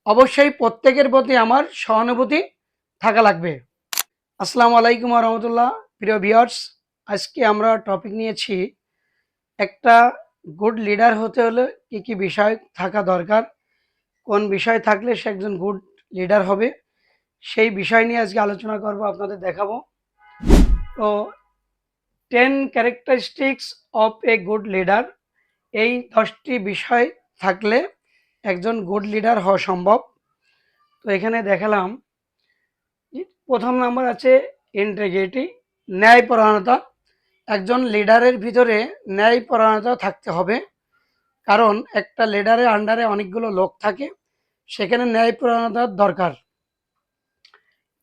অবশ্যই প্রত্যেকের প্রতি আমার সহানুভূতি থাকা লাগবে। আসসালামু আলাইকুম ওয়া রাহমাতুল্লাহ। প্রিয় ভিউয়ার্স, আজকে আমরা টপিক নিয়েছি একটা গুড লিডার হতে হলে কি কি বিষয় থাকা দরকার, কোন বিষয় থাকলে সে একজন গুড লিডার হবে, সেই বিষয় নিয়ে আজকে আলোচনা করব, আপনাদের দেখাবো। তো 10 characteristics of a good leader, এই 10টি বিষয় থাকলে একজন গুড লিডার হওয়া সম্ভব। তো এখানে দেখালাম, প্রথম নাম্বার আছে ইন্টিগ্রিটি, ন্যায়পরায়ণতা। একজন লিডারের ভিতরে ন্যায়পরায়ণতা থাকতে হবে, কারণ একটা লিডারের আন্ডারে অনেকগুলো লোক থাকে, সেখানে ন্যায়পরায়ণতার দরকার।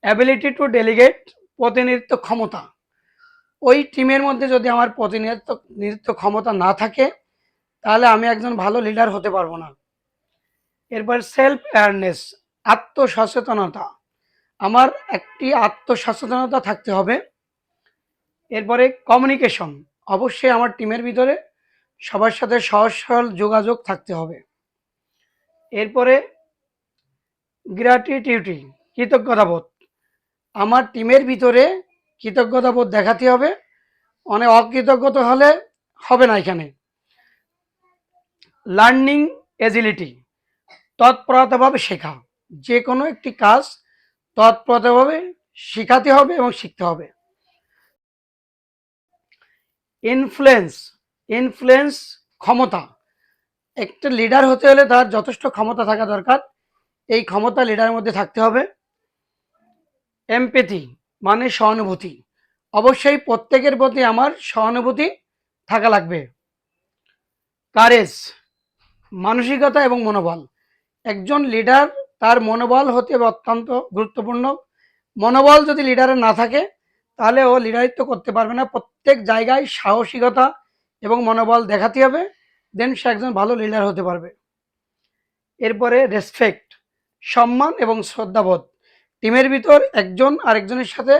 অ্যাবিলিটি টু ডেলিগেট, প্রতিনিধিত্ব ক্ষমতা। ওই টিমের মধ্যে যদি আমার প্রতিনিধিত্ব ক্ষমতা না থাকে, তাহলে আমি একজন ভালো লিডার হতে পারবো না। এরপর সেলফ অ্যাওয়ারনেস, আত্মসচেতনতা। আমার একটি আত্মসচেতনতা থাকতে হবে। এরপরে কমিউনিকেশন, অবশ্যই আমার টিমের ভিতরে সবার সাথে সহজ সরল যোগাযোগ থাকতে হবে। এরপরে গ্র্যাটিটিউড, কৃতজ্ঞতাবোধ। আমার টিমের ভিতরে কৃতজ্ঞতাবোধ দেখাতে হবে, অনেক অকৃতজ্ঞতা হলে হবে না এখানে। লার্নিং এজিলিটি, তৎপরতাভাবে শেখা। যে কোনো একটি কাজ তৎপরতাভাবে শেখাতে হবে এবং শিখতে হবে। ইনফ্লুয়েন্স, ইনফ্লুয়েন্স ক্ষমতা। একটা লিডার হতে হলে তার যথেষ্ট ক্ষমতা থাকা দরকার, এই ক্ষমতা লিডারের মধ্যে থাকতে হবে। এমপ্যাথি মানে সহানুভূতি, অবশ্যই প্রত্যেকের প্রতি আমার সহানুভূতি থাকা লাগবে। কারেজ, মানসিকতা এবং মনোবল। একজন লিডার, তার মনোবল হতে হবে অত্যন্ত গুরুত্বপূর্ণ। মনোবল যদি লিডারের না থাকে, তাহলে ও লিডারিত্ব করতে পারবে না। প্রত্যেক জায়গায় সাহসিকতা এবং মনোবল দেখাতে হবে, দেন সে একজন ভালো লিডার হতে পারবে। এরপরে রেসপেক্ট, সম্মান এবং শ্রদ্ধাবোধ। টিমের ভিতর একজন আরেকজনের সাথে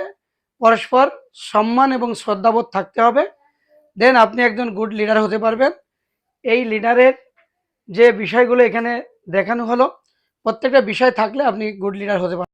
পরস্পর সম্মান এবং শ্রদ্ধাবোধ থাকতে হবে, দেন আপনি একজন গুড লিডার হতে পারবেন। এই লিডারের যে বিষয়গুলো এখানে দেখানো হলো, প্রত্যেকটা বিষয় থাকলে আপনি গুড লিডার হতে পারবেন।